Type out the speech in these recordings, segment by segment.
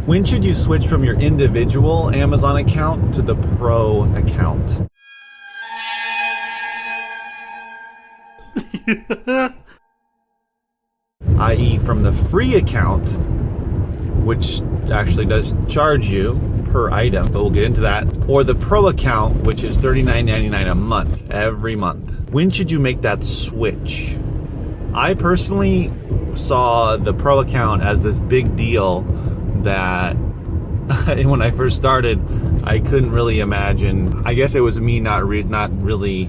When should you switch from your individual Amazon account to the Pro account? I.e. from the free account, which actually does charge you per item, but we'll get into that, or the Pro account, which is $39.99 a month, every month. When should you make that switch? I personally saw the Pro account as this big deal that when I first started, I couldn't really imagine. I guess it was me not really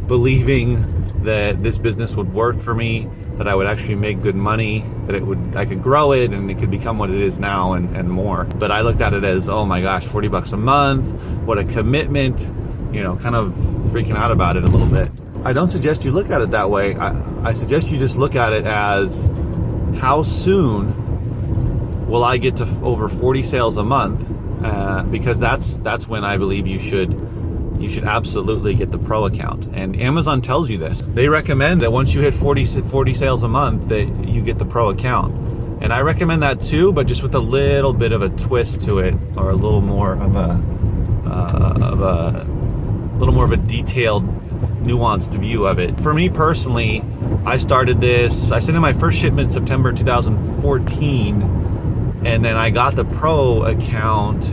believing that this business would work for me, that I would actually make good money, that I could grow it and it could become what it is now and more. But I looked at it as, oh my gosh, 40 bucks a month, what a commitment, kind of freaking out about it a little bit. I don't suggest you look at it that way. I suggest you just look at it as, how soon will I get to over 40 sales a month? Because that's when I believe you should absolutely get the Pro account. And Amazon tells you this. They recommend that once you hit 40 sales a month, that you get the Pro account. And I recommend that too, but just with a little bit of a twist to it, or a little more of a detailed, nuanced view of it. For me personally, I started this, I sent in my first shipment September 2014, and then I got the Pro account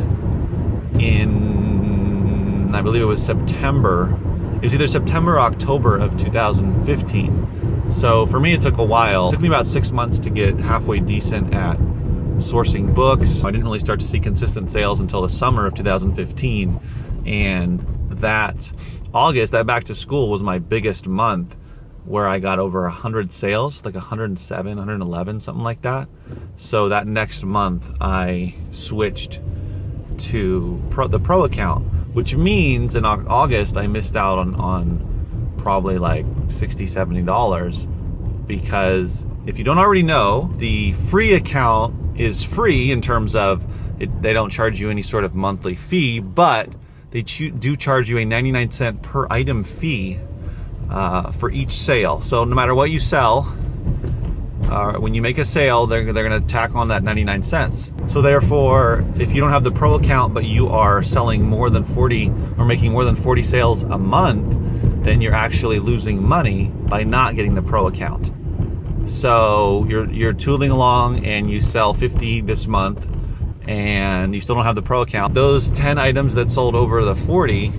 in, I believe it was September. It was either September or October of 2015. So for me, it took a while. It took me about 6 months to get halfway decent at sourcing books. I didn't really start to see consistent sales until the summer of 2015. And that August, that back to school, was my biggest month, where I got over 100 sales, like 107, 111, something like that. So that next month I switched to the Pro account, which means in August I missed out on probably like $60, $70, because if you don't already know, the free account is free in terms of they don't charge you any sort of monthly fee, but they do charge you a 99-cent per item fee for each sale. So no matter what you sell, when you make a sale, they're going to tack on that 99 cents. So therefore, if you don't have the Pro account, but you are selling more than 40 or making more than 40 sales a month, then you're actually losing money by not getting the Pro account. So you're tooling along and you sell 50 this month and you still don't have the Pro account. Those 10 items that sold over the 40,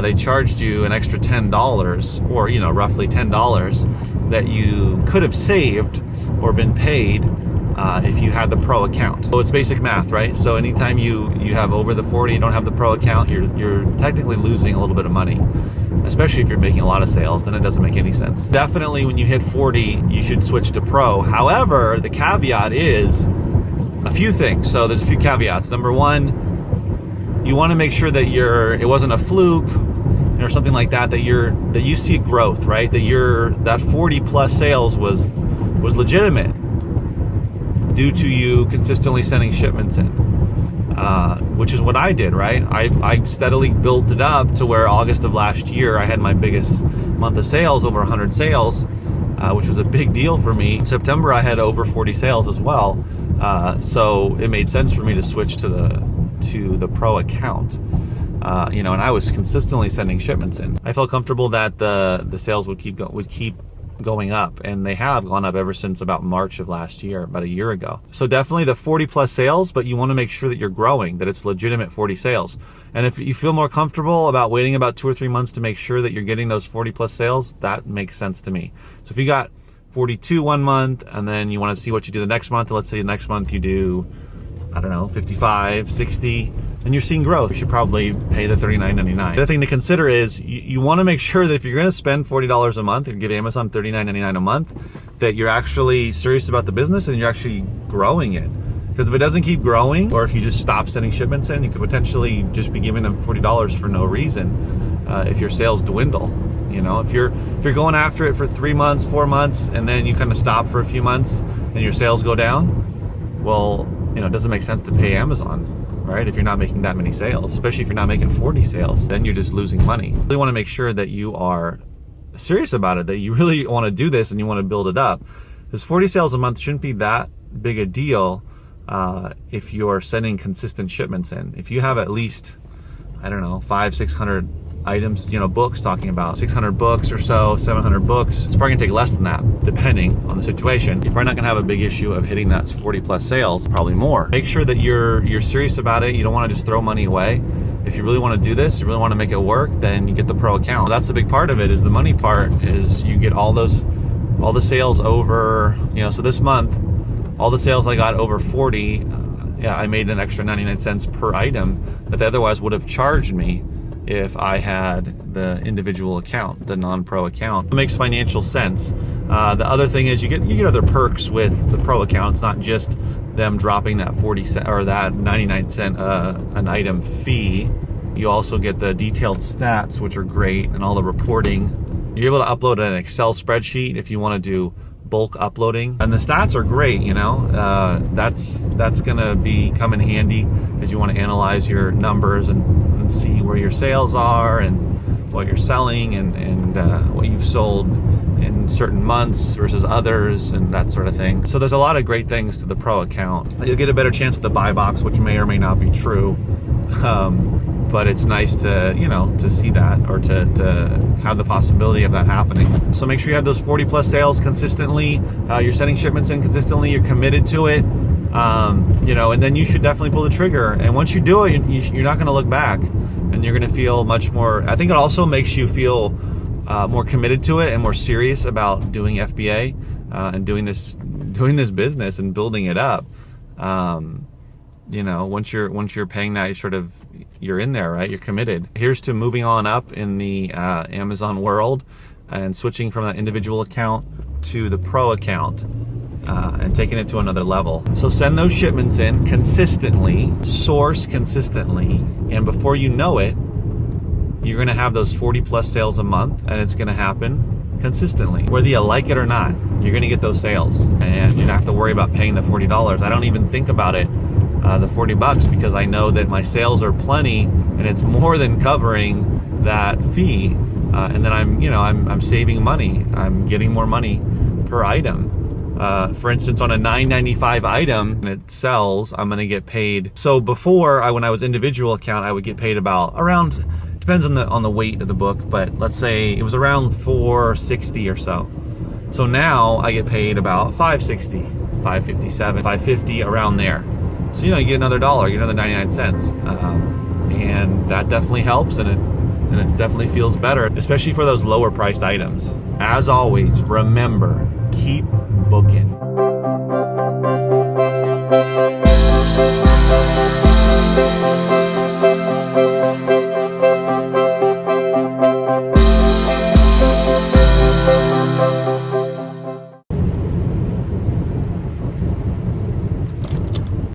they charged you an extra $10, or roughly $10 that you could have saved or been paid if you had the Pro account. So it's basic math, right? So anytime you have over the 40, you don't have the Pro account, you're technically losing a little bit of money. Especially if you're making a lot of sales, then it doesn't make any sense. Definitely when you hit 40, you should switch to Pro. However, the caveat is a few things. So there's a few caveats. Number one, you want to make sure that it wasn't a fluke or something like that, that you see growth, right? That 40 plus sales was legitimate due to you consistently sending shipments in, which is what I did, right? I steadily built it up to where August of last year, I had my biggest month of sales, over 100 sales, which was a big deal for me. In September, I had over 40 sales as well. So it made sense for me to switch to the Pro account. And I was consistently sending shipments in. I felt comfortable that the sales would keep going up, and they have gone up ever since about March of last year, about a year ago. So definitely the 40 plus sales, but you want to make sure that you're growing, that it's legitimate 40 sales. And if you feel more comfortable about waiting about 2 or 3 months to make sure that you're getting those 40 plus sales, that makes sense to me. So if you got 42 one month, and then you want to see what you do the next month, and let's say the next month you do, I don't know, 55, 60, and you're seeing growth, you should probably pay the $39.99. The other thing to consider is you want to make sure that if you're going to spend $40 a month and give Amazon $39.99 a month, that you're actually serious about the business and you're actually growing it. Because if it doesn't keep growing, or if you just stop sending shipments in, you could potentially just be giving them $40 for no reason if your sales dwindle. If you're going after it for 3 months, 4 months, and then you kind of stop for a few months and your sales go down, well, it doesn't make sense to pay Amazon, right? If you're not making that many sales, especially if you're not making 40 sales, then you're just losing money. You really want to make sure that you are serious about it, that you really want to do this and you want to build it up. Because 40 sales a month shouldn't be that big a deal if you're sending consistent shipments in. If you have at least, I don't know, 500-600 items, books, talking about 600 books or so, 700 books, it's probably gonna take less than that, depending on the situation. You're probably not gonna have a big issue of hitting that 40 plus sales, probably more. Make sure that you're serious about it. You don't wanna just throw money away. If you really wanna do this, you really wanna make it work, then you get the pro account. That's the big part of it, is the money part, is you get all the sales over, so this month, all the sales I got over 40, I made an extra 99 cents per item that they otherwise would have charged me if I had the individual account, the non-pro account. It makes financial sense. The other thing is you get other perks with the pro account. It's not just them dropping that 40 cent or that 99 cent an item fee. You also get the detailed stats, which are great, and all the reporting. You're able to upload an Excel spreadsheet if you want to do bulk uploading, and the stats are great. That's gonna come in handy as you want to analyze your numbers and see where your sales are and what you're selling and what you've sold in certain months versus others and that sort of thing. So there's a lot of great things to the pro account. You'll get a better chance at the buy box, which may or may not be true, but it's nice to to see that, or to have the possibility of that happening. So make sure you have those 40 plus sales consistently. You're sending shipments in consistently. You're committed to it, and then you should definitely pull the trigger. And once you do it, you're not going to look back, and you're going to feel much more. I think it also makes you feel more committed to it and more serious about doing FBA and doing this business and building it up. Once you're paying that, you're in there, right? You're committed. Here's to moving on up in the Amazon world and switching from that individual account to the pro account and taking it to another level. So send those shipments in consistently, source consistently, and before you know it, you're gonna have those 40 plus sales a month, and it's gonna happen consistently. Whether you like it or not, you're gonna get those sales, and you don't have to worry about paying the $40. I don't even think about it, the $40, because I know that my sales are plenty and it's more than covering that fee, and then I'm saving money. I'm getting more money per item. For instance, on a $9.95 item and it sells, I'm gonna get paid. So before, when I was individual account, I would get paid around, depends on the weight of the book, but let's say it was around $4.60 or so. So now I get paid about $5.60, $5.57, $5.50, around there. So you get another $1, you get another 99 cents, and that definitely helps, and it definitely feels better, especially for those lower priced items. As always, remember, keep booking.